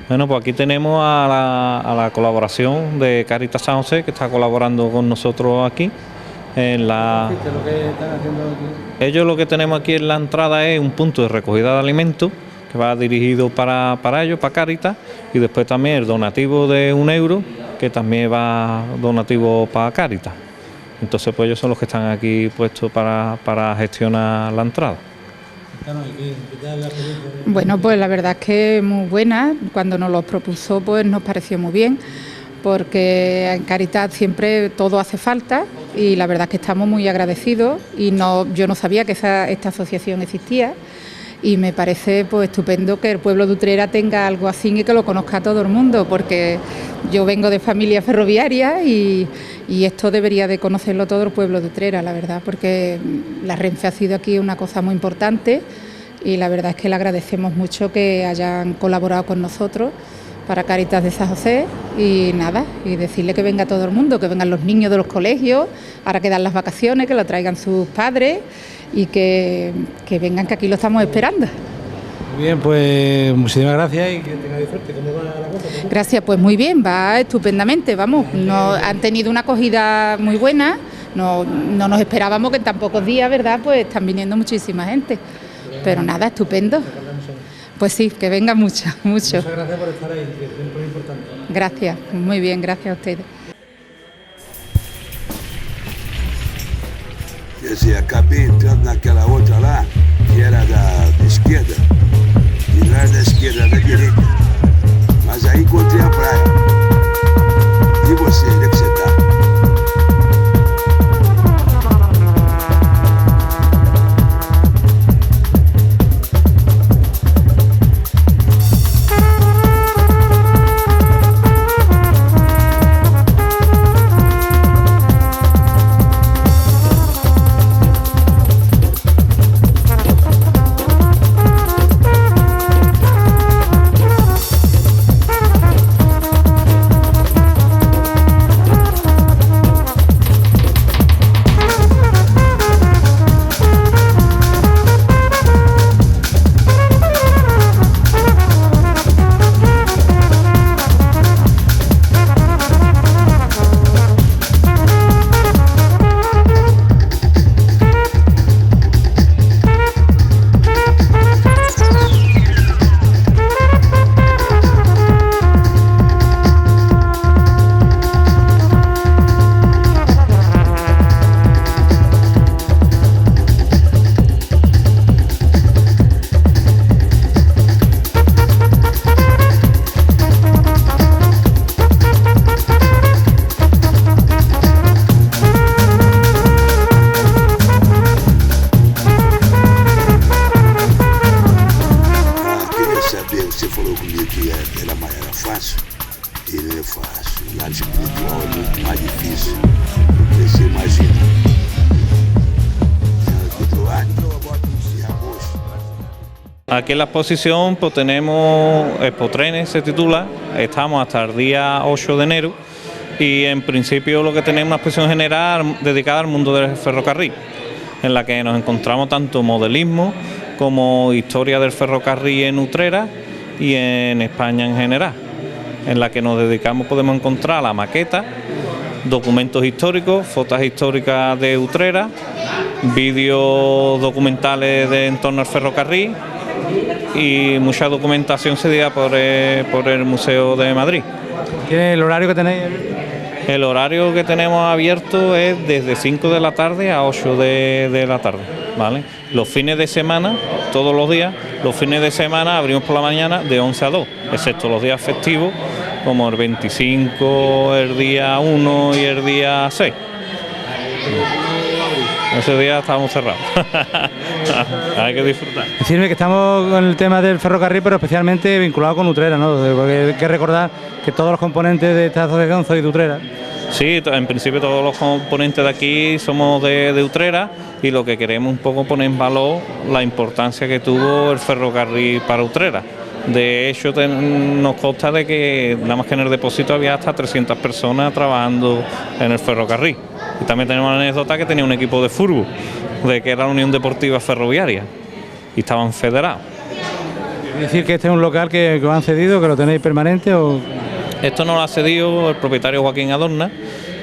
Bueno, pues aquí tenemos a la colaboración de Cáritas San José, que está colaborando con nosotros aquí. Ellos lo que tenemos aquí en la entrada es un punto de recogida de alimentos que va dirigido para ellos, para Cáritas, y después también el donativo de €1 que también va donativo para Cáritas. Entonces pues ellos son los que están aquí puestos para gestionar la entrada. Bueno, pues la verdad es que muy buena. Cuando nos lo propuso pues nos pareció muy bien, porque en Cáritas siempre todo hace falta y la verdad es que estamos muy agradecidos y yo no sabía que esta asociación existía y me parece pues estupendo que el pueblo de Utrera tenga algo así y que lo conozca todo el mundo, porque yo vengo de familia ferroviaria y esto debería de conocerlo todo el pueblo de Utrera, la verdad, porque la Renfe ha sido aquí una cosa muy importante y la verdad es que le agradecemos mucho que hayan colaborado con nosotros para Cáritas de San José y nada, y decirle que venga todo el mundo, que vengan los niños de los colegios, ahora que dan las vacaciones, que lo traigan sus padres y que vengan, que aquí lo estamos esperando. Muy bien, pues muchísimas gracias y que tengáis suerte. ¿Cómo va la cosa? Gracias, pues muy bien, va estupendamente, vamos, han tenido una acogida muy buena, no nos esperábamos que en tan pocos días, ¿verdad?, pues están viniendo muchísima gente, pero nada, estupendo. Pues sí, que venga mucho. Muchas gracias por estar ahí, que siempre es importante. Gracias, muy bien, gracias a ustedes. Esse acabei entrando naquela outra lá, que era da esquerda, e não era da esquerda, era da direita. Mas aí encontrei a praia. E você, onde é que você está? espiritual é muito mais difícil do que se imagina. Outro ano, eu boto em agosto. Aquí en la exposición pues tenemos Expotrenes, se titula, estamos hasta el día 8 de enero y en principio lo que tenemos es una exposición general dedicada al mundo del ferrocarril, en la que nos encontramos tanto modelismo como historia del ferrocarril en Utrera y en España en general, en la que nos dedicamos, podemos encontrar la maqueta, documentos históricos, fotos históricas de Utrera, vídeos documentales en torno al ferrocarril y mucha documentación cedida por el Museo de Madrid. ¿Tiene el horario que tenéis? El horario que tenemos abierto es desde 5 de la tarde a 8 de la tarde, ¿vale? Los fines de semana, todos los días, los fines de semana abrimos por la mañana de 11 a 2, excepto los días festivos, como el 25, el día 1 y el día 6. Ese día estamos cerrados. Hay que disfrutar. Decirme que estamos con el tema del ferrocarril, pero especialmente vinculado con Utrera, ¿no? Porque hay que recordar que todos los componentes de esta asociación sois de Utrera. Sí, en principio todos los componentes de aquí somos de Utrera y lo que queremos un poco poner en valor la importancia que tuvo el ferrocarril para Utrera. De hecho, nos consta de que nada más que en el depósito había hasta 300 personas trabajando en el ferrocarril. Y también tenemos una anécdota que tenía un equipo de fútbol, de que era la Unión Deportiva Ferroviaria, y estaban federados. ¿Es decir que este es un local que os han cedido, que lo tenéis permanente o...? Esto nos lo ha cedido el propietario Joaquín Adorna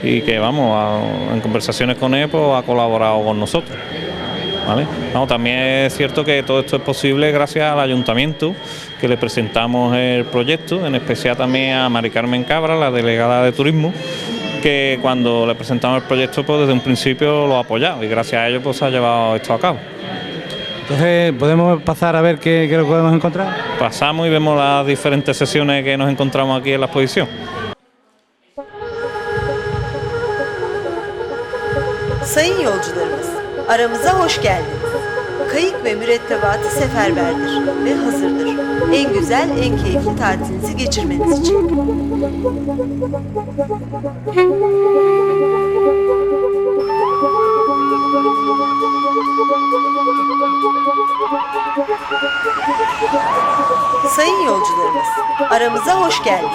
y que, vamos, en conversaciones con él, pues, ha colaborado con nosotros. ¿Vale? No, también es cierto que todo esto es posible gracias al ayuntamiento, que le presentamos el proyecto, en especial también a Mari Carmen Cabra, la delegada de turismo, que cuando le presentamos el proyecto pues desde un principio lo ha apoyado y gracias a ello pues se ha llevado esto a cabo. Entonces, ¿podemos pasar a ver qué lo podemos encontrar? Pasamos y vemos las diferentes sesiones que nos encontramos aquí en la exposición. Sayın yolcularımız, aramıza hoş geldiniz. Kayık ve mürettebatı seferberdir ve hazırdır. En güzel, en keyifli tatilinizi geçirmeniz için. Sayın yolcularımız, aramıza hoş geldiniz.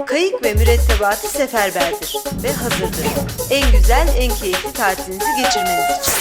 Kayık ve mürettebatı seferberdir ve hazırdır. En güzel, en keyifli tatilinizi geçirmeniz için.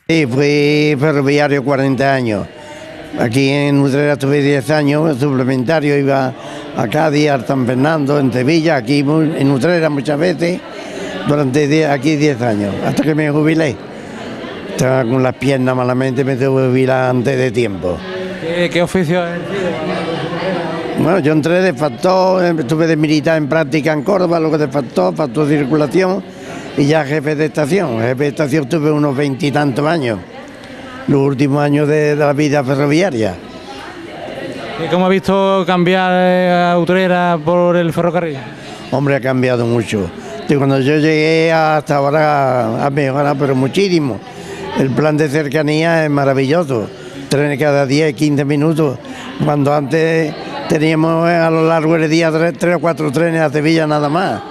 Sí, fui ferroviario 40 años. Aquí en Utrera estuve 10 años, suplementario, iba a Cádiz, a San Fernando, en Sevilla, aquí en Utrera muchas veces, durante aquí 10 años, hasta que me jubilé. Estaba con las piernas malamente, me tuve que jubilar antes de tiempo. ¿Qué oficio es? Bueno, yo entré de factor, estuve de militar en práctica en Córdoba, luego de factor de circulación y ya jefe de estación. Jefe de estación tuve unos 20 y tantos años, los últimos años de la vida ferroviaria. ¿Y cómo ha visto cambiar a Utrera por el ferrocarril? Hombre, ha cambiado mucho. De cuando yo llegué hasta ahora ha mejorado, pero muchísimo. El plan de cercanía es maravilloso. Trenes cada 10, 15 minutos, cuando antes teníamos a lo largo del día 3 o 4 trenes a Sevilla nada más.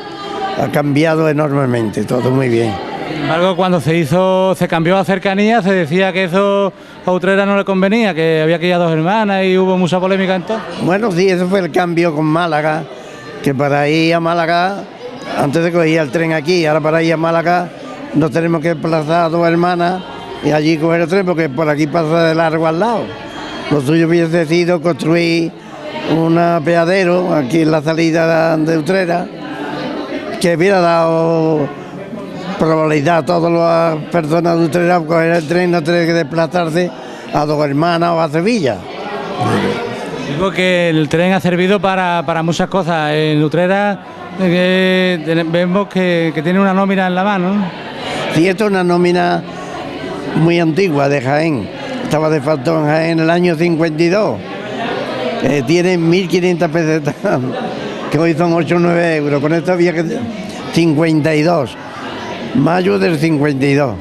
Ha cambiado enormemente, todo muy bien. Sin embargo, cuando se cambió a cercanía, se decía que eso a Utrera no le convenía, que había que ir a Dos Hermanas y hubo mucha polémica entonces. Bueno, sí, eso fue el cambio con Málaga, que para ir a Málaga, antes de coger el tren aquí, ahora para ir a Málaga nos tenemos que desplazar a Dos Hermanas y allí coger el tren, porque por aquí pasa de largo al lado. Lo suyo hubiese sido construir un apeadero aquí en la salida de Utrera, que hubiera dado probabilidad a todas las personas de Utrera coger el tren, no tener que desplazarse a Dos Hermanas o a Sevilla. Digo que el tren ha servido para muchas cosas. En Utrera vemos que tiene una nómina en la mano, ¿no? Sí, esto es una nómina muy antigua de Jaén. Estaba de facto en Jaén en el año 52. Tiene 1.500 pesetas, que hoy son 8 o 9 euros. Con esto había que 52. Mayo del 52.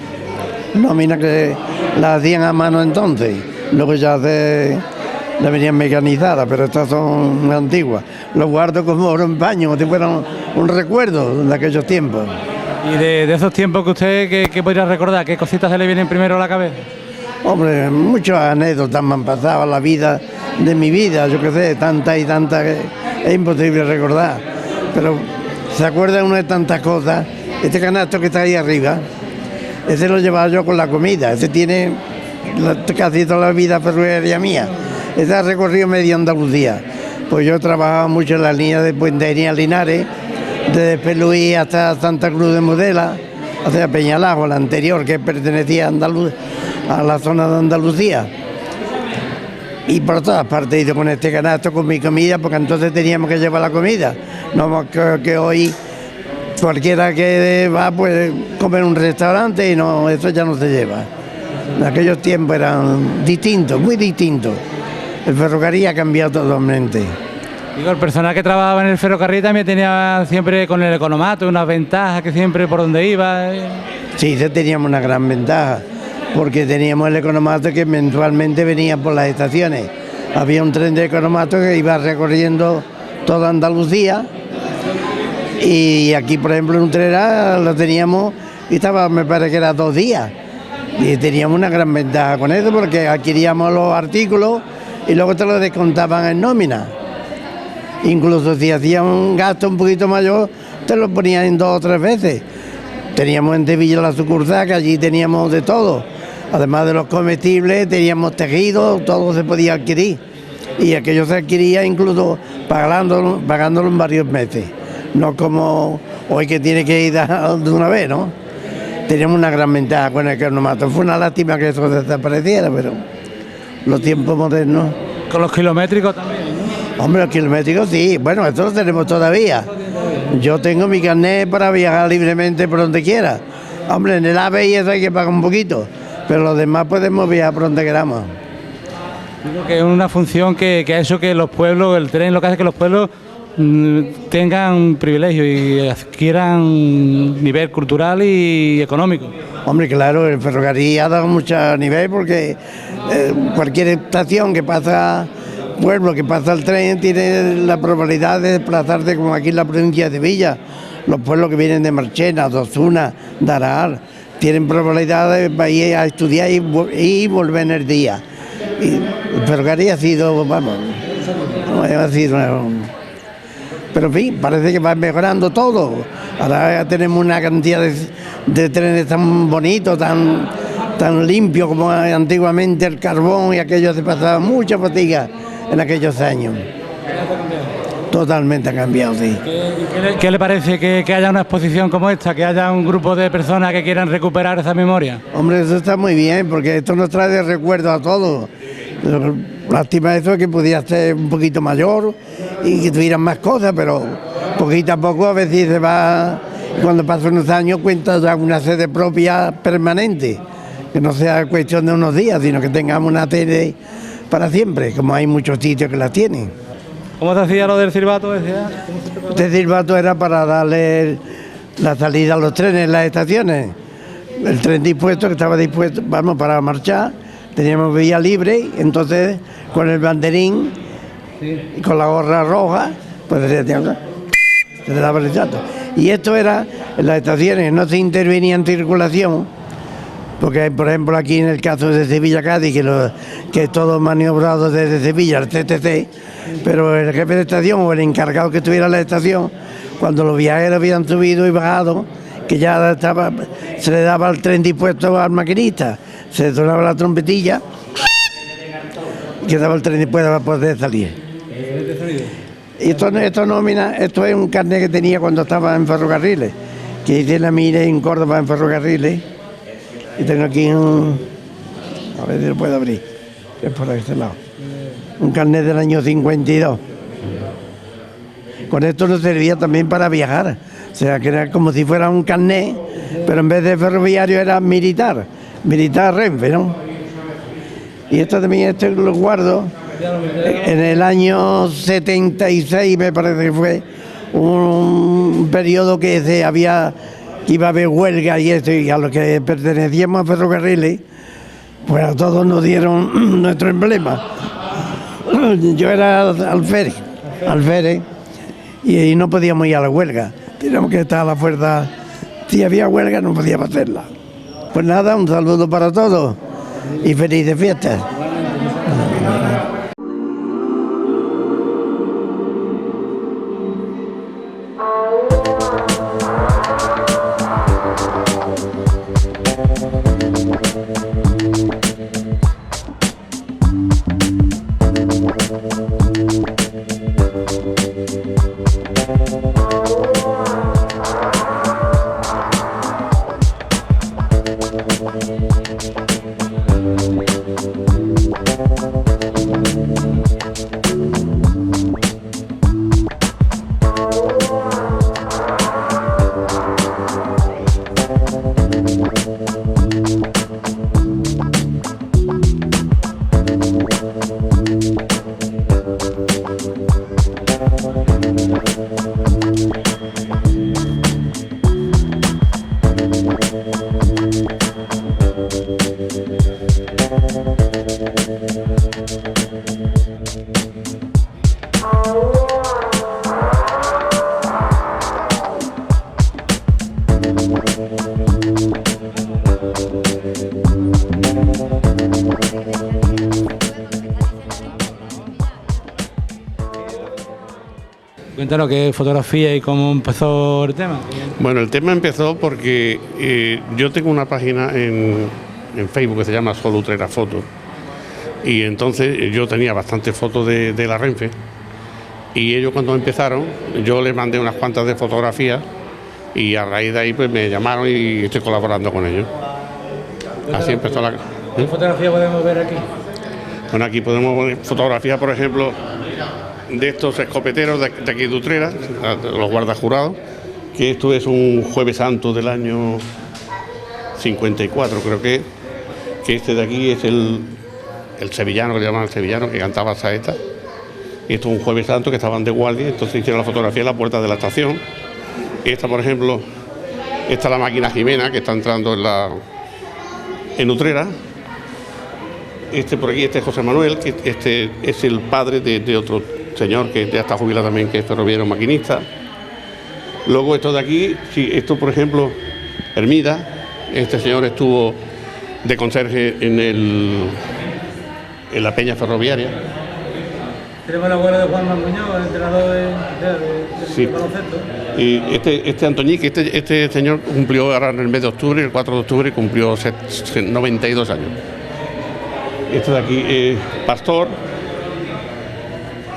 Nómina que la hacían a mano entonces. Luego ya la venían mecanizadas, pero estas son muy antiguas. Lo guardo como oro en paño, como si fuera un recuerdo de aquellos tiempos. Y de esos tiempos que usted, ¿qué podría recordar? ¿Qué cositas se le vienen primero a la cabeza? Hombre, muchas anécdotas me han pasado en la vida de mi vida, yo qué sé, tantas y tantas que es imposible recordar. Pero se acuerda uno de tantas cosas. Este canasto que está ahí arriba, ese lo llevaba yo con la comida, ese tiene casi toda la vida ferroviaria mía. Ese ha recorrido media Andalucía. Pues yo trabajaba mucho en la línea de Puentería Linares, desde Peluí hasta Santa Cruz de Mudela, hacia Peñalajo, la anterior, que pertenecía a la zona de Andalucía. Y por todas partes he ido con este canasto, con mi comida, porque entonces teníamos que llevar la comida. No que hoy cualquiera que va puede comer en un restaurante y no, eso ya no se lleva. En aquellos tiempos eran distintos, muy distintos. El ferrocarril ha cambiado totalmente. Digo, el personal que trabajaba en el ferrocarril también tenía siempre con el economato unas ventajas que siempre por donde iba. Sí, teníamos una gran ventaja, porque teníamos el economato que mensualmente venía por las estaciones. Había un tren de economato que iba recorriendo toda Andalucía, y aquí, por ejemplo, en Utrera lo teníamos y estaba, me parece que era 2 días. Y teníamos una gran ventaja con eso, porque adquiríamos los artículos y luego te los descontaban en nómina. Incluso si hacía un gasto un poquito mayor, te lo ponían en 2 o 3 veces. Teníamos en Sevilla la sucursal, que allí teníamos de todo. Además de los comestibles, teníamos tejidos, todo se podía adquirir. Y aquello se adquiría incluso pagándolo en varios meses. No como hoy que tiene que ir de una vez, ¿no? Teníamos una gran ventaja con el economato. Fue una lástima que eso desapareciera, pero los tiempos modernos. Con los kilométricos también, ¿no? Hombre, los kilométricos sí, bueno, esto lo tenemos todavía. Yo tengo mi carnet para viajar libremente por donde quiera. Hombre, en el AVE y eso hay que pagar un poquito, pero los demás podemos viajar por donde queramos. Digo que es una función que ha hecho que los pueblos, el tren lo que hace es que los pueblos tengan privilegios y adquieran nivel cultural y económico. Hombre, claro, el ferrocarril ha dado mucho nivel, porque cualquier estación que pasa, pueblo que pasa el tren, tiene la probabilidad de desplazarse, como aquí en la provincia de Sevilla. Los pueblos que vienen de Marchena, de Osuna, de Araal, tienen probabilidad de ir a estudiar y volver en el día. Y el ferrocarril ha sido, vamos, ha sido pero en fin, parece que va mejorando todo. Ahora ya tenemos una cantidad de trenes tan bonitos, tan limpios como antiguamente el carbón, y aquello se pasaba mucha fatiga en aquellos años. Totalmente ha cambiado, sí. ¿Qué le parece que haya una exposición como esta, que haya un grupo de personas que quieran recuperar esa memoria? Hombre, eso está muy bien, porque esto nos trae de recuerdo a todos. Lástima eso, que pudiera ser un poquito mayor y que tuvieran más cosas, pero poquito a poco a veces se va, cuando pasan unos años cuenta ya una sede propia permanente, que no sea cuestión de unos días, sino que tengamos una sede para siempre, como hay muchos sitios que la tienen. ¿Cómo se hacía lo del silbato? Este silbato era para darle la salida a los trenes en las estaciones. El tren dispuesto, que estaba dispuesto, vamos, para marchar, teníamos vía libre, entonces con el banderín y con la gorra roja, pues se le daba el salto. Y esto era en las estaciones, no se intervenía en circulación, porque por ejemplo aquí en el caso de Sevilla-Cádiz, que es todo maniobrado desde Sevilla, el CTC, pero el jefe de estación o el encargado que estuviera en la estación, cuando los viajeros habían subido y bajado, que ya se le daba el tren dispuesto al maquinista, se sonaba la trompetilla, quedaba el tren después para poder salir. Y esto es un carnet que tenía cuando estaba en ferrocarriles, que hice la mira en Córdoba en ferrocarriles, y tengo aquí a ver si lo puedo abrir, que es por este lado, un carnet del año 52. Con esto nos servía también para viajar, o sea que era como si fuera un carnet, pero en vez de ferroviario era militar Renfe, ¿no? Y esto también lo guardo. En el año 76 me parece que fue un periodo que iba a haber huelga y esto, y a los que pertenecíamos a ferrocarriles, pues a todos nos dieron nuestro emblema. Yo era alférez, y no podíamos ir a la huelga, teníamos que estar a la fuerza. Si había huelga no podíamos hacerla. Pues nada, un saludo para todos y felices fiestas. Cuéntanos qué fotografía y cómo empezó el tema. Bueno, el tema empezó porque yo tengo una página en Facebook que se llama Solo Utrera Foto, y entonces yo tenía bastantes fotos de la Renfe, y ellos cuando empezaron yo les mandé unas cuantas de fotografías y a raíz de ahí pues me llamaron y estoy colaborando con ellos. Así empezó la... ¿Qué fotografía podemos ver aquí? Bueno, aquí podemos ver fotografías, por ejemplo, de estos escopeteros de aquí de Utrera, los guardajurados, que esto es un Jueves Santo del año 54, creo que este de aquí es el sevillano, que le llaman el sevillano, que cantaba saeta. Y esto es un Jueves Santo que estaban de guardia, entonces hicieron la fotografía en la puerta de la estación. Esta, por ejemplo, esta es la máquina Jimena, que está entrando en Utrera. Este por aquí, este es José Manuel, que este es el padre de otro señor que ya está jubilado también, que es ferroviario maquinista. Luego esto de aquí, sí, esto por ejemplo, Hermida, este señor estuvo de conserje en la peña ferroviaria. Tenemos el abuelo de Juan Muñoz, el entrenador de baloncesto. Y este Antoñique, este señor cumplió ahora en el mes de octubre, el 4 de octubre, cumplió 92 años. Este de aquí es Pastor,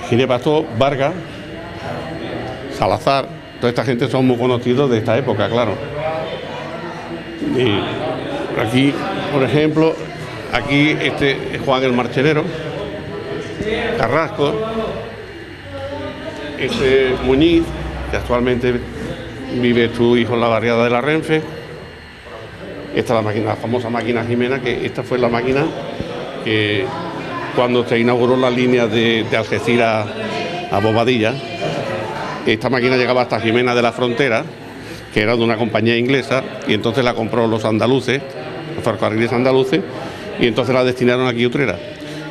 Ginés Pastor, Vargas, Salazar. Toda esta gente son muy conocidos de esta época, claro. Y aquí, por ejemplo, aquí este es Juan el Marchenero, Carrasco, este Muñiz, que actualmente vive su hijo en la barriada de la Renfe. Esta es la máquina, la famosa máquina Jimena, que esta fue la máquina que cuando se inauguró la línea de Algeciras a Bobadilla, esta máquina llegaba hasta Jimena de la Frontera, que era de una compañía inglesa, y entonces la compró los andaluces, los ferrocarriles andaluces, y entonces la destinaron aquí a Utrera.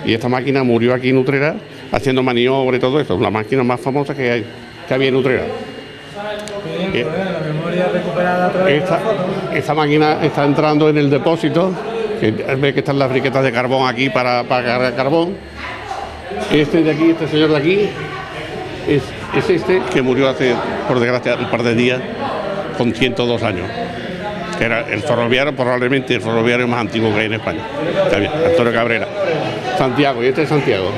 Y esta máquina murió aquí en Utrera haciendo maniobras y todo eso, la máquina más famosa que había en Utrera. La memoria recuperada a través de la foto. Esta máquina está entrando en el depósito, que ve que están las briquetas de carbón aquí para cargar carbón. Este de aquí, este señor de aquí, es este que murió hace, por desgracia, un par de días, con 102 años. Era el ferroviario, probablemente el ferroviario más antiguo que hay en España. Está bien, Antonio Cabrera. Santiago, y este es Santiago.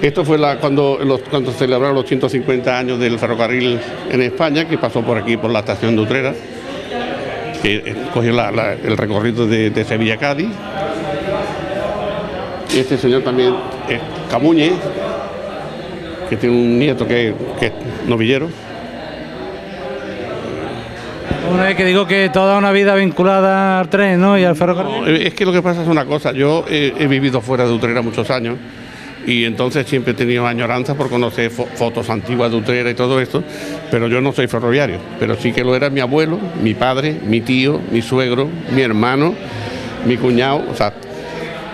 Esto fue cuando celebraron los 150 años del ferrocarril en España, que pasó por aquí, por la estación de Utrera, que cogió el recorrido de Sevilla a Cádiz. Y este señor también es Camuñe, que tiene un nieto que es novillero. Una vez que digo que toda una vida vinculada al tren, ¿no? Y al ferrocarril. No, es que lo que pasa es una cosa, yo he vivido fuera de Utrera muchos años y entonces siempre he tenido añoranza por conocer fotos antiguas de Utrera y todo esto, pero yo no soy ferroviario, pero sí que lo era mi abuelo, mi padre, mi tío, mi suegro, mi hermano, mi cuñado, o sea,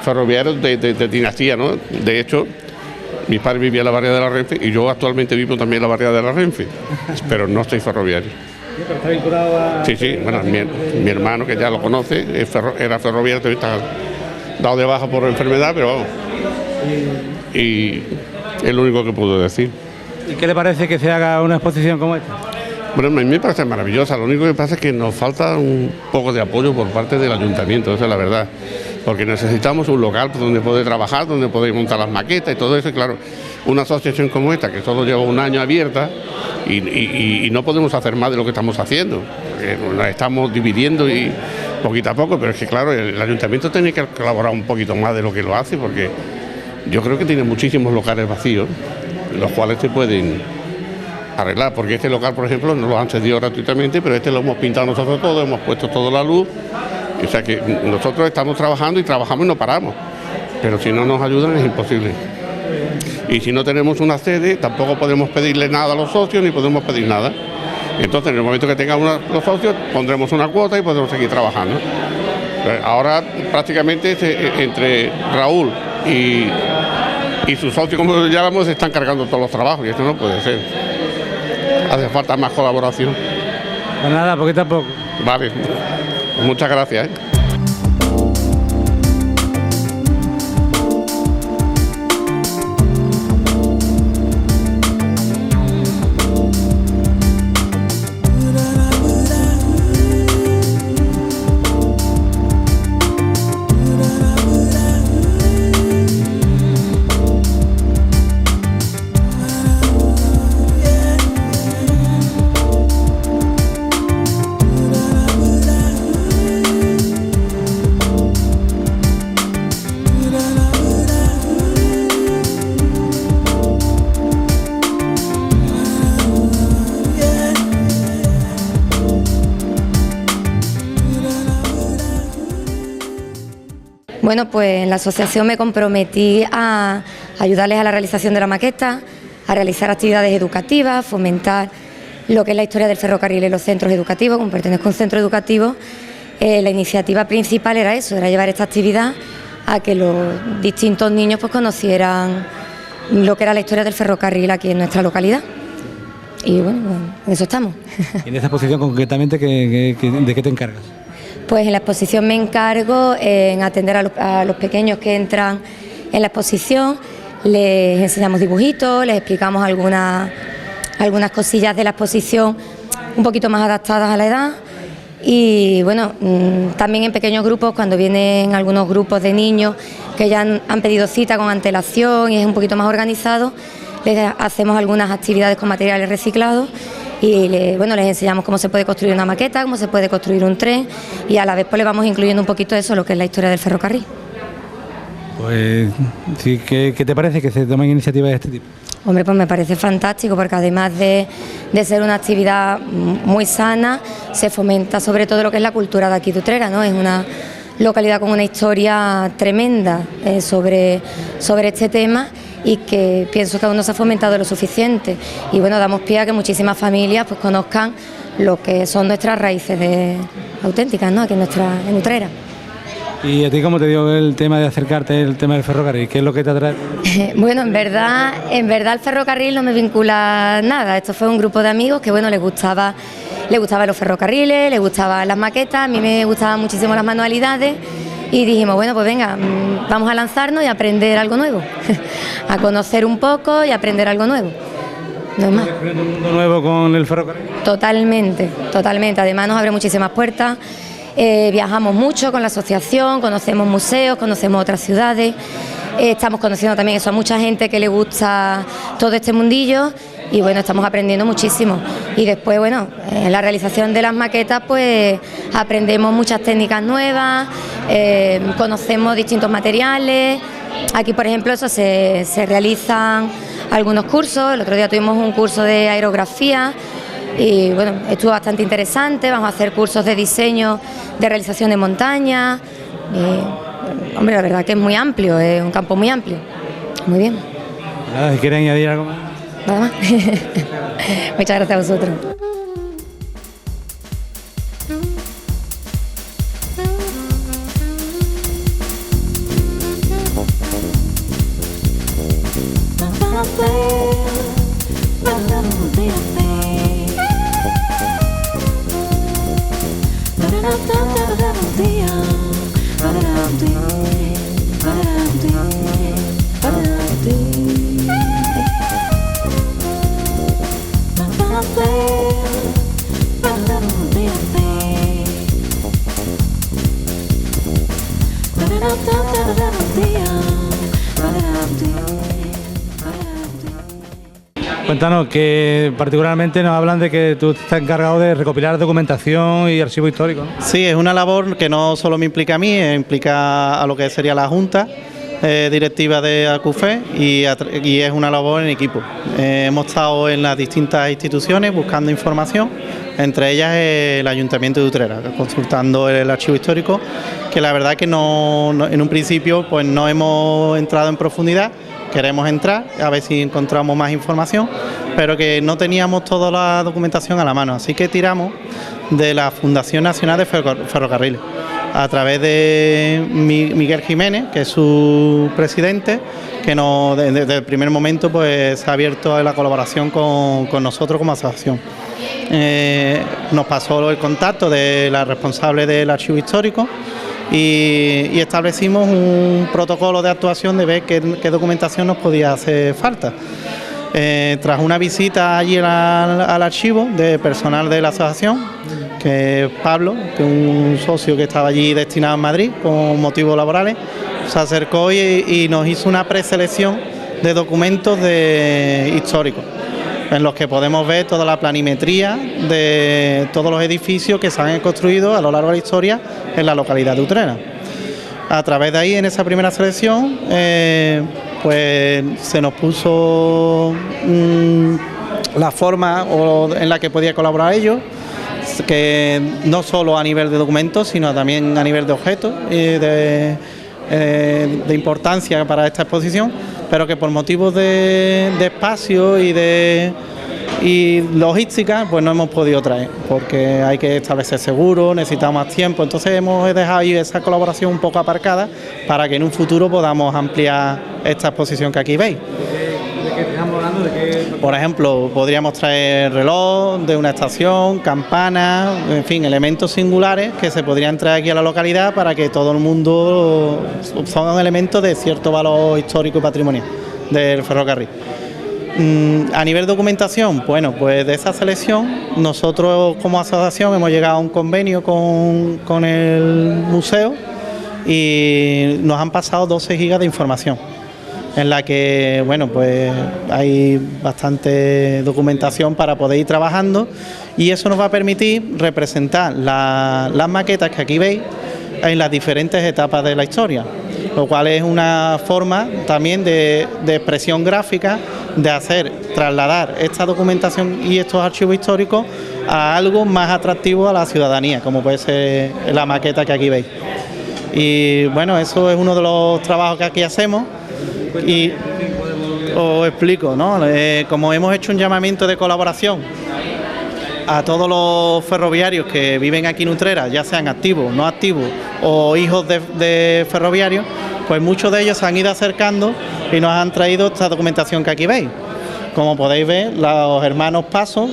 ferroviarios de dinastía, ¿no? De hecho, mi padre vivía en la barriada de la Renfe y yo actualmente vivo también en la barriada de la Renfe, pero no soy ferroviario. Pero está vinculado a... Sí, bueno, mi hermano, que ya lo conoce, era ferroviario, está dado de baja por enfermedad, pero vamos. Y es lo único que puedo decir. ¿Y qué le parece que se haga una exposición como esta? Bueno, a mí me parece maravillosa, lo único que pasa es que nos falta un poco de apoyo por parte del ayuntamiento, esa es la verdad. Porque necesitamos un local donde poder trabajar, donde poder montar las maquetas y todo eso, y claro, una asociación como esta, que solo lleva un año abierta, y no podemos hacer más de lo que estamos haciendo, la estamos dividiendo y poquito a poco, pero es que claro, el ayuntamiento tiene que colaborar un poquito más de lo que lo hace, porque yo creo que tiene muchísimos locales vacíos, los cuales se pueden arreglar, porque este local, por ejemplo, nos lo han cedido gratuitamente, pero este lo hemos pintado nosotros todo, hemos puesto toda la luz, o sea que nosotros estamos trabajando y trabajamos y no paramos, pero si no nos ayudan es imposible. Y si no tenemos una sede, tampoco podemos pedirle nada a los socios ni podemos pedir nada. Entonces, en el momento que tengamos los socios, pondremos una cuota y podremos seguir trabajando. Ahora, prácticamente, entre Raúl y sus socios, como lo llamamos, se están cargando todos los trabajos y esto no puede ser. Hace falta más colaboración. Pues nada, poquito a poco. Vale, muchas gracias. Bueno, pues en la asociación me comprometí a ayudarles a la realización de la maqueta, a realizar actividades educativas, fomentar lo que es la historia del ferrocarril en los centros educativos. Como pertenezco a un centro educativo, la iniciativa principal era eso, era llevar esta actividad a que los distintos niños pues conocieran lo que era la historia del ferrocarril aquí en nuestra localidad. Y bueno, en eso estamos. ¿Y en esta exposición concretamente de qué te encargas? Pues en la exposición me encargo en atender a los pequeños que entran en la exposición, les enseñamos dibujitos, les explicamos algunas cosillas de la exposición un poquito más adaptadas a la edad y bueno, también en pequeños grupos, cuando vienen algunos grupos de niños que ya han pedido cita con antelación y es un poquito más organizado, les hacemos algunas actividades con materiales reciclados y les enseñamos cómo se puede construir una maqueta, cómo se puede construir un tren y a la vez pues le vamos incluyendo un poquito eso, lo que es la historia del ferrocarril. Pues sí, ¿qué te parece que se tomen iniciativas de este tipo? Hombre, pues me parece fantástico porque además de ser una actividad muy sana, se fomenta sobre todo lo que es la cultura de aquí de Utrera, ¿no? Es una localidad con una historia tremenda sobre este tema y que pienso que aún no se ha fomentado lo suficiente y bueno, damos pie a que muchísimas familias pues conozcan lo que son nuestras raíces auténticas, ¿no? Aquí en Utrera. ¿Y a ti cómo te dio el tema de acercarte al tema del ferrocarril? ¿Qué es lo que te atrae? Bueno, en verdad el ferrocarril no me vincula nada. Esto fue un grupo de amigos que bueno, les gustaban los ferrocarriles, les gustaban las maquetas, a mí me gustaban muchísimo las manualidades y dijimos, bueno, pues venga, vamos a lanzarnos y aprender algo nuevo, a conocer un poco y aprender algo nuevo. no es más. ¿Un mundo nuevo con el ferrocarril? Totalmente, totalmente. Además nos abre muchísimas puertas. Viajamos mucho con la asociación, conocemos museos, conocemos otras ciudades. Estamos conociendo también eso a mucha gente que le gusta todo este mundillo y bueno, estamos aprendiendo muchísimo. Y después, bueno, en la realización de las maquetas pues aprendemos muchas técnicas nuevas, conocemos distintos materiales. Aquí, por ejemplo, eso se realizan algunos cursos. El otro día tuvimos un curso de aerografía y bueno, estuvo bastante interesante. Vamos a hacer cursos de diseño, de realización de montaña. Hombre, la verdad que es muy amplio, es un campo muy amplio. Muy bien. Nada, si quieren añadir algo más. Nada más. Muchas gracias a vosotros. Cuéntanos, que particularmente nos hablan de que tú estás encargado de recopilar documentación y archivo histórico, ¿no? Sí, es una labor que no solo me implica a mí, implica a lo que sería la Junta Directiva de ACUFE y es una labor en equipo. Hemos estado en las distintas instituciones buscando información, entre ellas el Ayuntamiento de Utrera, consultando el archivo histórico, que la verdad que no en un principio pues no hemos entrado en profundidad. Queremos entrar, a ver si encontramos más información, pero que no teníamos toda la documentación a la mano, así que tiramos de la Fundación Nacional de Ferrocarriles, a través de Miguel Jiménez, que es su presidente, que desde el primer momento pues se ha abierto la colaboración con nosotros como asociación. Nos pasó el contacto de la responsable del archivo histórico, y establecimos un protocolo de actuación de ver qué documentación nos podía hacer falta. Tras una visita allí al archivo de personal de la asociación, que es Pablo, que es un socio que estaba allí destinado en Madrid con motivos laborales, se acercó y nos hizo una preselección de documentos históricos, en los que podemos ver toda la planimetría de todos los edificios que se han construido a lo largo de la historia en la localidad de Utrera. A través de ahí, en esa primera selección, pues se nos puso la forma en la que podía colaborar ellos, que no solo a nivel de documentos, sino también a nivel de objetos de importancia para esta exposición, pero que por motivos de espacio y logística pues no hemos podido traer, porque hay que establecer seguros, necesitamos más tiempo, entonces hemos dejado ahí esa colaboración un poco aparcada para que en un futuro podamos ampliar esta exposición que aquí veis. ¿De qué estamos hablando? Por ejemplo, podríamos traer reloj de una estación, campanas, en fin, elementos singulares que se podrían traer aquí a la localidad para que todo el mundo son elementos de cierto valor histórico y patrimonial del ferrocarril. A nivel de documentación, bueno, pues de esa selección, nosotros como asociación hemos llegado a un convenio con el museo y nos han pasado 12 gigas de información, en la que, bueno, pues hay bastante documentación para poder ir trabajando, y eso nos va a permitir representar las maquetas que aquí veis en las diferentes etapas de la historia, lo cual es una forma también de expresión gráfica, de trasladar esta documentación y estos archivos históricos a algo más atractivo a la ciudadanía, como puede ser la maqueta que aquí veis. Y bueno, eso es uno de los trabajos que aquí hacemos. Y os explico, ¿no? Como hemos hecho un llamamiento de colaboración a todos los ferroviarios que viven aquí en Utrera, ya sean activos, no activos o hijos de ferroviarios, pues muchos de ellos se han ido acercando y nos han traído esta documentación que aquí veis. Como podéis ver, los hermanos Paso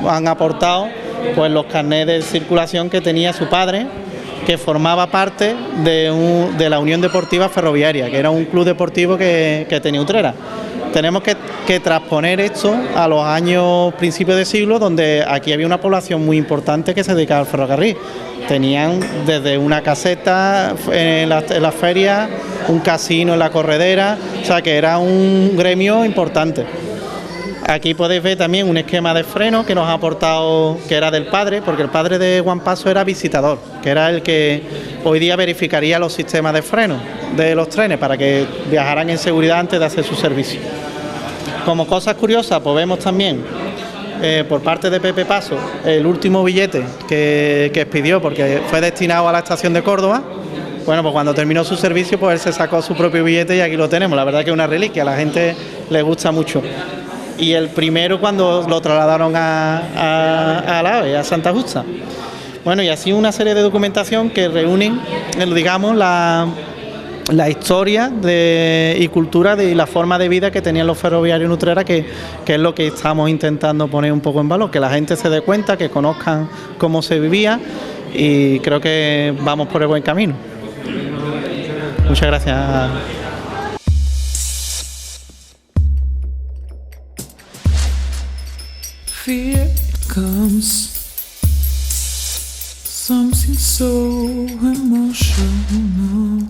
han aportado pues los carnets de circulación que tenía su padre, que formaba parte de la Unión Deportiva Ferroviaria, que era un club deportivo que tenía Utrera. tenemos que transponer esto a los años principios de siglo, donde aquí había una población muy importante que se dedicaba al ferrocarril. Tenían desde una caseta en las ferias, un casino en la corredera, o sea que era un gremio importante. Aquí podéis ver también un esquema de freno que nos ha aportado, que era del padre, porque el padre de Juan Paso era visitador, que era el que hoy día verificaría los sistemas de freno de los trenes para que viajaran en seguridad antes de hacer su servicio. Como cosas curiosas, pues vemos también por parte de Pepe Paso el último billete que expidió, porque fue destinado a la estación de Córdoba. Bueno, pues cuando terminó su servicio, pues él se sacó su propio billete y aquí lo tenemos. La verdad que es una reliquia, a la gente le gusta mucho. Y el primero cuando lo trasladaron a la AVE, a Santa Justa. Bueno, y así una serie de documentación que reúnen, digamos, la historia y cultura de la forma de vida que tenían los ferroviarios en Utrera, que es lo que estamos intentando poner un poco en valor, que la gente se dé cuenta, que conozcan cómo se vivía, y creo que vamos por el buen camino. Muchas gracias. Fear comes, something so emotional,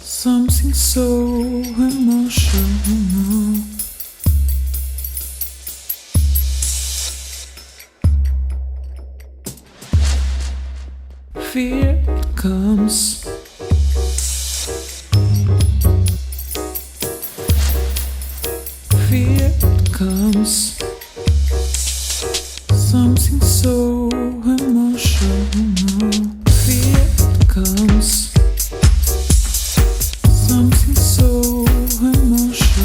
something so emotional. Fear comes. Fear comes, something so emotional. Fear comes, something so emotional.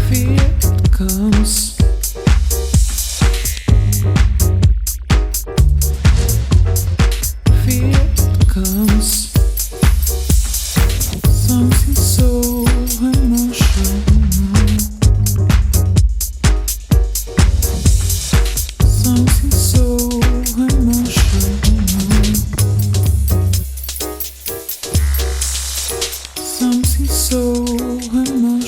Fear comes. Fear comes, something so emotional. Something so emotional. Something so emotional.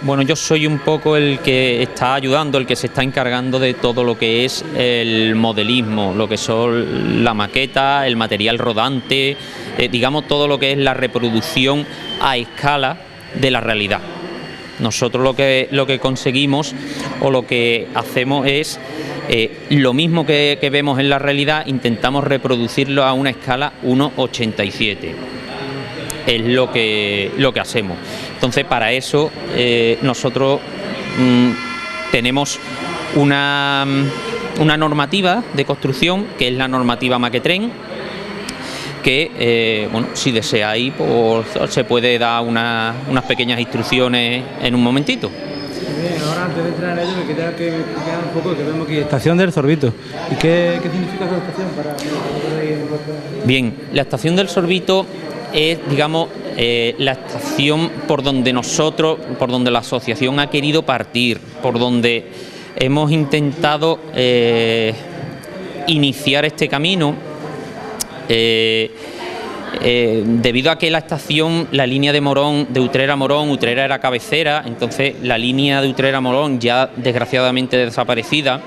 Bueno, yo soy un poco el que está ayudando, el que se está encargando de todo lo que es el modelismo, lo que son la maqueta, el material rodante, digamos todo lo que es la reproducción a escala de la realidad. Nosotros lo que conseguimos o lo que hacemos es lo mismo que vemos en la realidad, intentamos reproducirlo a una escala 1,87. Es lo que hacemos. Entonces, para eso nosotros tenemos una normativa de construcción, que es la normativa Maquetren, que, bueno, si deseáis, pues, se puede dar unas pequeñas instrucciones en un momentito. Bien, ahora antes de entrar en ello me quería que explicara un poco, que vemos aquí, Estación del Sorbito. ¿Y qué significa esa estación para Bien, la Estación del Sorbito es, digamos, la estación por donde la asociación ha querido partir, por donde hemos intentado iniciar este camino, debido a que la estación, la línea de Morón, de Utrera a Morón, Utrera era cabecera, entonces la línea de Utrera a Morón, ya desgraciadamente desaparecida,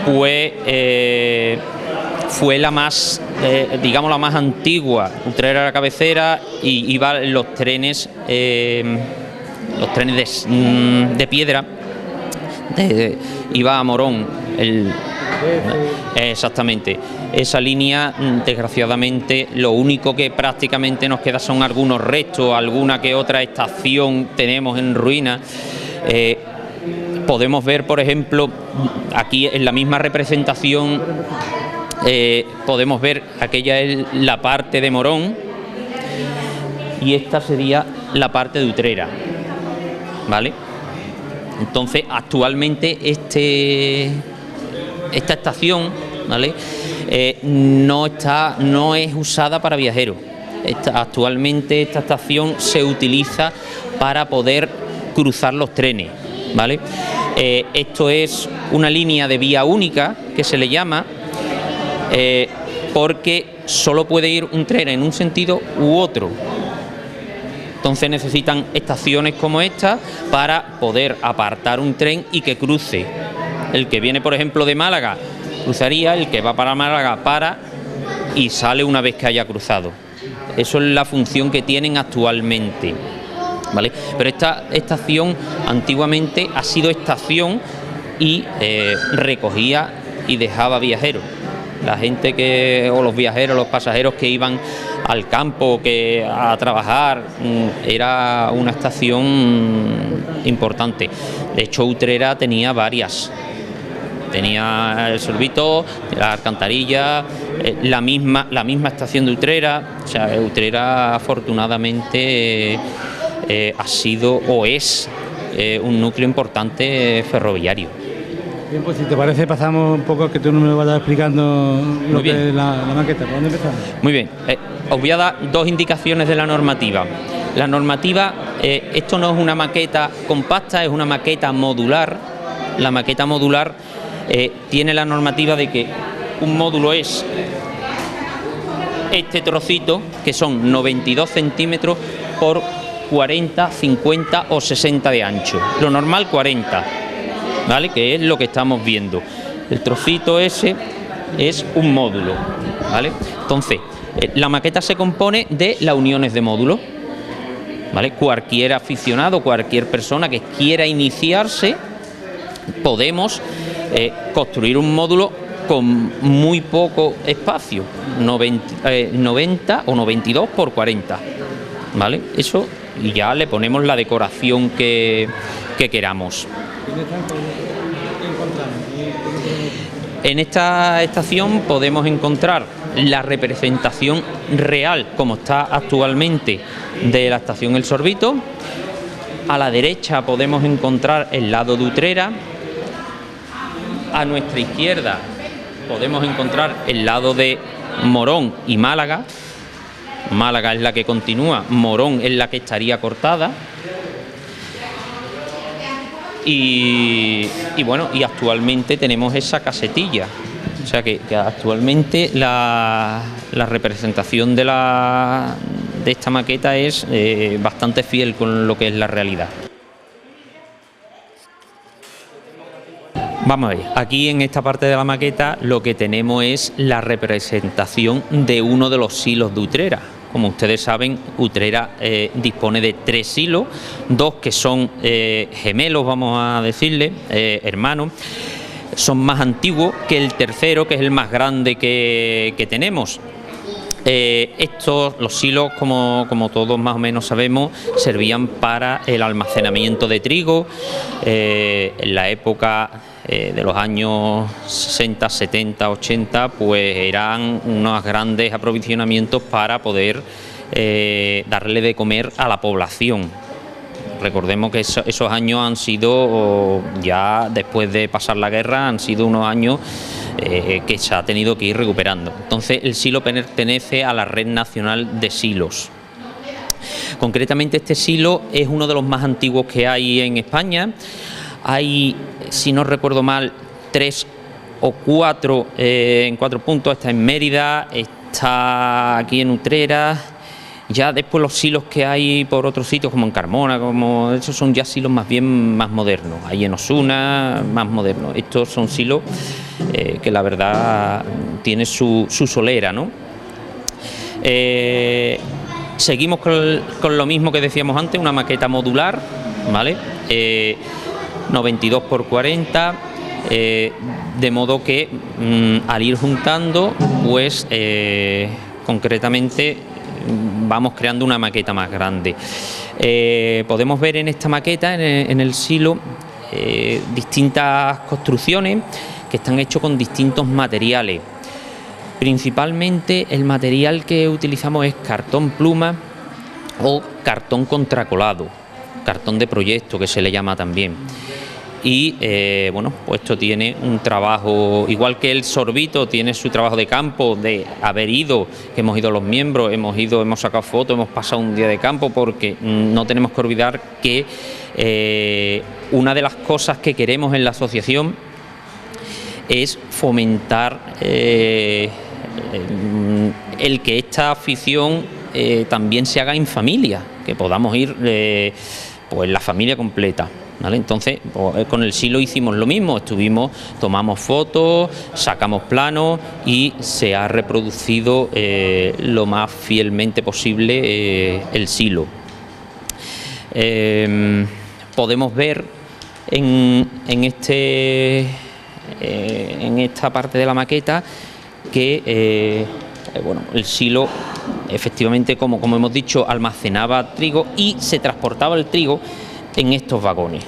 pues fue la más, digamos, la más antigua. Utrera era cabecera y iban los trenes de piedra, iba a Morón. Exactamente. Esa línea, desgraciadamente, lo único que prácticamente nos queda son algunos restos, alguna que otra estación tenemos en ruinas. Podemos ver, por ejemplo, aquí en la misma representación, podemos ver aquella es la parte de Morón y esta sería la parte de Utrera, ¿vale? Entonces, actualmente esta estación, ¿vale? No es usada para viajeros. Actualmente esta estación se utiliza para poder cruzar los trenes, ¿vale? Esto es una línea de vía única, que se le llama, porque solo puede ir un tren en un sentido u otro. Entonces necesitan estaciones como esta para poder apartar un tren y que cruce. El que viene, por ejemplo, de Málaga, cruzaría, el que va para Málaga para y sale una vez que haya cruzado. Eso es la función que tienen actualmente, ¿vale? Pero esta estación antiguamente ha sido estación y recogía y dejaba viajeros. La gente o los viajeros, los pasajeros que iban al campo a trabajar, era una estación importante. De hecho, Utrera tenía varias. Tenía el Sorbito, la Alcantarilla, la misma estación de Utrera. O sea, Utrera afortunadamente ha sido o es un núcleo importante ferroviario. Bien, pues si te parece pasamos un poco, que tú no me vayas explicando lo que es la maqueta. ¿Por dónde empezamos? Muy bien, os voy a dar dos indicaciones de la normativa. La normativa, esto no es una maqueta compacta, es una maqueta modular. La maqueta modular tiene la normativa de que un módulo es este trocito, que son 92 centímetros por 40, 50 o 60 de ancho. Lo normal 40, ¿vale? Que es lo que estamos viendo. El trocito ese es un módulo, ¿vale? Entonces, la maqueta se compone de las uniones de módulos, ¿vale? Cualquier aficionado, cualquier persona que quiera iniciarse, podemos construir un módulo con muy poco espacio, 90 o 92 por 40, ¿vale? Eso, y ya le ponemos la decoración que queramos. En esta estación podemos encontrar la representación real, como está actualmente, de la estación El Sorbito. A la derecha podemos encontrar el lado de Utrera. A nuestra izquierda podemos encontrar el lado de Morón y Málaga. Málaga es la que continúa, Morón es la que estaría cortada. Y bueno, y actualmente tenemos esa casetilla. O sea que actualmente la representación de esta maqueta es bastante fiel con lo que es la realidad. Vamos a ver, aquí en esta parte de la maqueta lo que tenemos es la representación de uno de los silos de Utrera. Como ustedes saben, Utrera dispone de 3 silos, 2 que son gemelos, vamos a decirle, hermanos. Son más antiguos que el tercero, que es el más grande que tenemos. Los silos, como todos más o menos sabemos, servían para el almacenamiento de trigo. En la época de los años 60, 70, 80, pues eran unos grandes aprovisionamientos para poder darle de comer a la población. Recordemos que esos años han sido, ya después de pasar la guerra, han sido unos años que se ha tenido que ir recuperando. Entonces el silo pertenece a la Red Nacional de Silos. Concretamente este silo es uno de los más antiguos que hay en España. Hay, si no recuerdo mal, 3 o 4 en 4 puntos. Está en Mérida, está aquí en Utrera. Ya después los silos que hay por otros sitios, como en Carmona, como esos son ya silos más bien más modernos. Hay en Osuna, más modernos. Estos son silos que la verdad tiene su solera, ¿no? Seguimos con lo mismo que decíamos antes, una maqueta modular, ¿vale? 92 por 40, de modo que al ir juntando, pues concretamente vamos creando una maqueta más grande. Podemos ver en esta maqueta, en el silo, distintas construcciones que están hechas con distintos materiales. Principalmente el material que utilizamos es cartón pluma o cartón contracolado, cartón de proyecto que se le llama también. y bueno, pues esto tiene un trabajo, igual que el sorbito tiene su trabajo de campo, de haber ido, que hemos ido los miembros, hemos sacado fotos, hemos pasado un día de campo, porque no tenemos que olvidar que una de las cosas que queremos en la asociación es fomentar el que esta afición también se haga en familia, que podamos ir pues la familia completa, ¿vale? Entonces, pues, con el silo hicimos lo mismo, tomamos fotos, sacamos planos y se ha reproducido lo más fielmente posible el silo. Podemos ver en esta parte de la maqueta que bueno, el silo efectivamente, como hemos dicho, almacenaba trigo y se transportaba el trigo en estos vagones,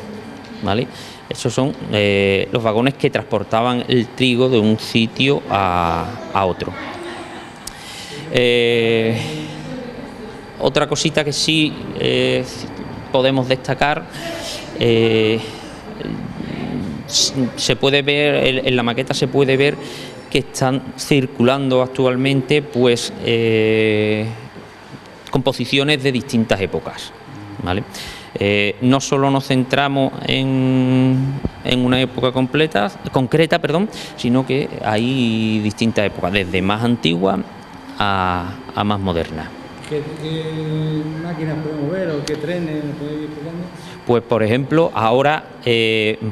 ¿vale? Esos son los vagones que transportaban el trigo de un sitio a otro. Otra cosita que sí podemos destacar, se puede ver en la maqueta, se puede ver que están circulando actualmente pues composiciones de distintas épocas, ¿vale? No solo nos centramos en una época concreta, sino que hay distintas épocas, desde más antigua a más moderna. ¿Qué máquinas podemos ver o qué trenes podéis ir explicando? Pues por ejemplo, ahora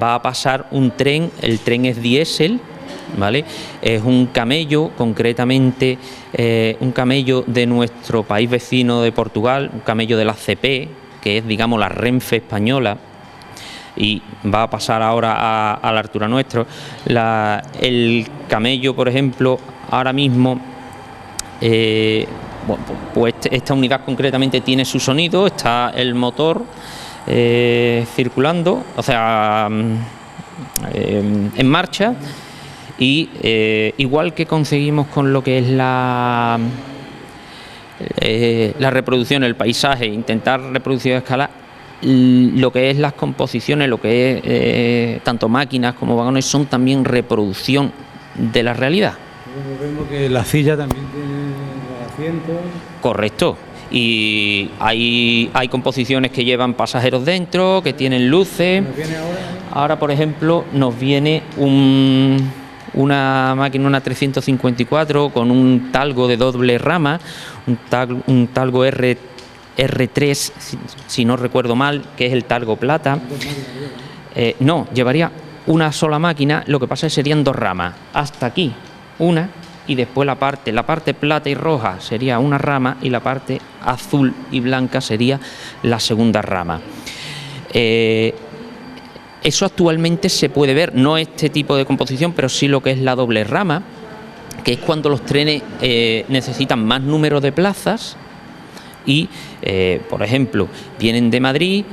va a pasar un tren, el tren es diésel, ¿vale? Es un camello, concretamente un camello de nuestro país vecino de Portugal, un camello de la CP, que es, digamos, la Renfe española, y va a pasar ahora a la altura nuestro. El camello, por ejemplo, ahora mismo, bueno, pues esta unidad concretamente tiene su sonido, está el motor circulando, o sea, en marcha. Y igual que conseguimos con lo que es la reproducción, el paisaje, intentar reproducir a escala, lo que es las composiciones, lo que es tanto máquinas como vagones, son también reproducción de la realidad. Vemos que la silla también tiene asientos. Correcto. Y hay composiciones que llevan pasajeros dentro, que tienen luces. ¿Nos viene ahora? Ahora, por ejemplo, nos viene una máquina, una 354 con un talgo de doble rama, un talgo R3, si no recuerdo mal, que es el talgo plata. No, llevaría una sola máquina, lo que pasa es que serían dos ramas, hasta aquí una, y después la parte plata y roja sería una rama y la parte azul y blanca sería la segunda rama. Eso actualmente se puede ver, no este tipo de composición, pero sí lo que es la doble rama, que es cuando los trenes necesitan más número de plazas y, por ejemplo, vienen de Madrid,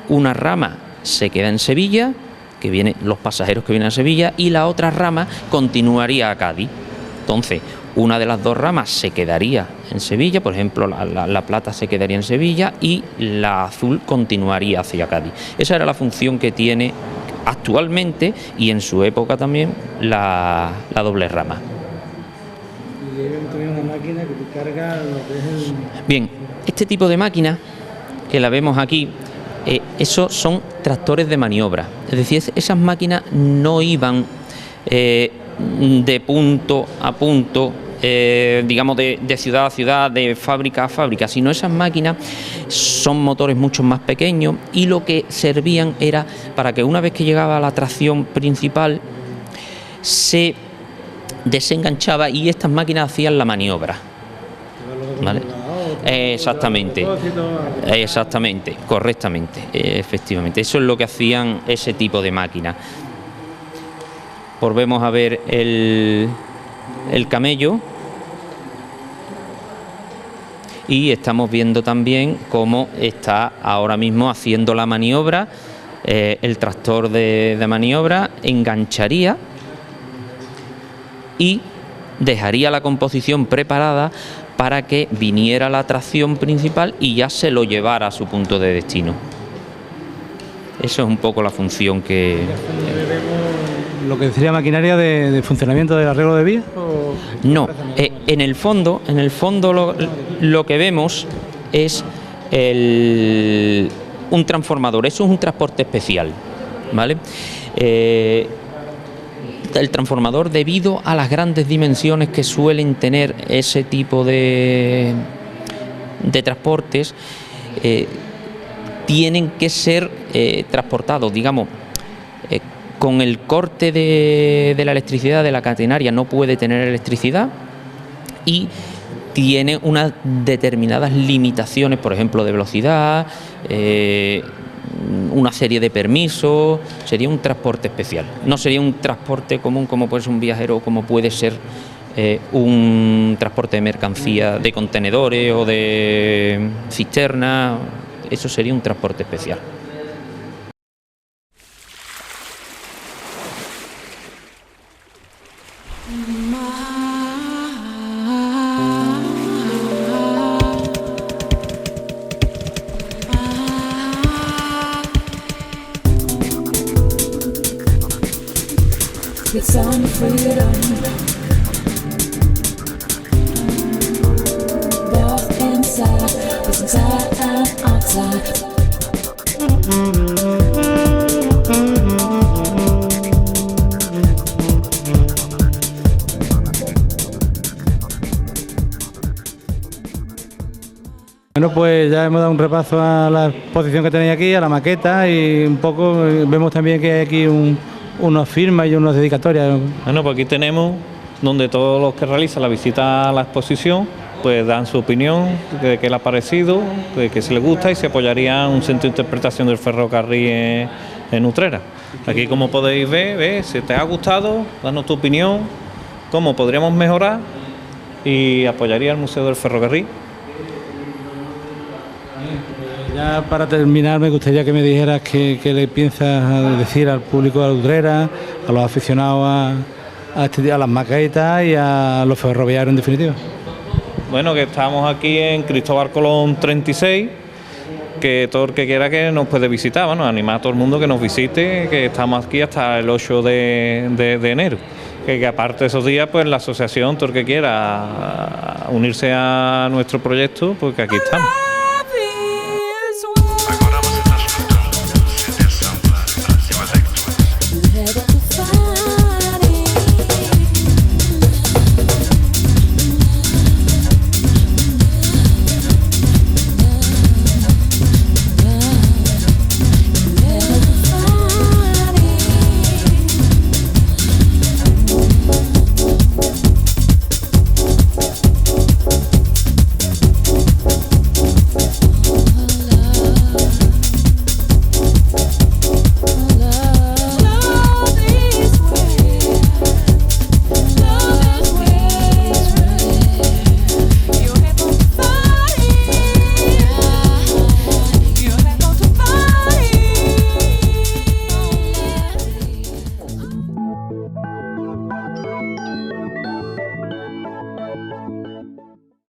una rama se queda en Sevilla, que vienen los pasajeros que vienen a Sevilla, y la otra rama continuaría a Cádiz. Entonces, una de las dos ramas se quedaría en Sevilla, por ejemplo, la plata se quedaría en Sevilla y la azul continuaría hacia Cádiz. Esa era la función que tiene actualmente y en su época también la doble rama. Y deben tener una máquina que carga lo que es el... Bien, este tipo de máquina que la vemos aquí, esos son tractores de maniobra. Es decir, esas máquinas no iban de punto a punto, digamos de ciudad a ciudad, de fábrica a fábrica, sino esas máquinas son motores mucho más pequeños y lo que servían era para que una vez que llegaba a la tracción principal se desenganchaba y estas máquinas hacían la maniobra, ¿vale? Exactamente, correctamente, efectivamente, eso es lo que hacían ese tipo de máquinas. Volvemos a ver el camello y estamos viendo también cómo está ahora mismo haciendo la maniobra. El tractor de maniobra engancharía y dejaría la composición preparada para que viniera la tracción principal y ya se lo llevara a su punto de destino. Eso es un poco la función que... ¿Lo que sería maquinaria de funcionamiento del arreglo de vías? No, en el fondo lo que vemos es un transformador. Eso es un transporte especial, ¿vale? El transformador, debido a las grandes dimensiones que suelen tener ese tipo de transportes, tienen que ser transportados, digamos, con el corte de la electricidad de la catenaria no puede tener electricidad y tiene unas determinadas limitaciones, por ejemplo, de velocidad, una serie de permisos. Sería un transporte especial, no sería un transporte común como puede ser un viajero o como puede ser un transporte de mercancía de contenedores o de cisternas. Eso sería un transporte especial. It's on freedom, both inside and outside. Bueno, pues ya hemos dado un repaso a la exposición que tenéis aquí, a la maqueta, y un poco vemos también que hay aquí unas firmas y unas dedicatorias. Bueno, pues aquí tenemos donde todos los que realizan la visita a la exposición pues dan su opinión de qué les ha parecido, de que si les gusta y se apoyaría un centro de interpretación del ferrocarril en Utrera. Aquí, como podéis ver, si te ha gustado, danos tu opinión, cómo podríamos mejorar y apoyaría el Museo del Ferrocarril. Ya para terminar, me gustaría que me dijeras qué le piensas decir al público de Utrera, a los aficionados a las maquetas y a los ferroviarios en definitiva. Bueno, que estamos aquí en Cristóbal Colón 36, que todo el que quiera que nos puede visitar, bueno, animar a todo el mundo que nos visite, que estamos aquí hasta el 8 de enero. Que aparte de esos días, pues la asociación, todo el que quiera unirse a nuestro proyecto, pues que aquí estamos.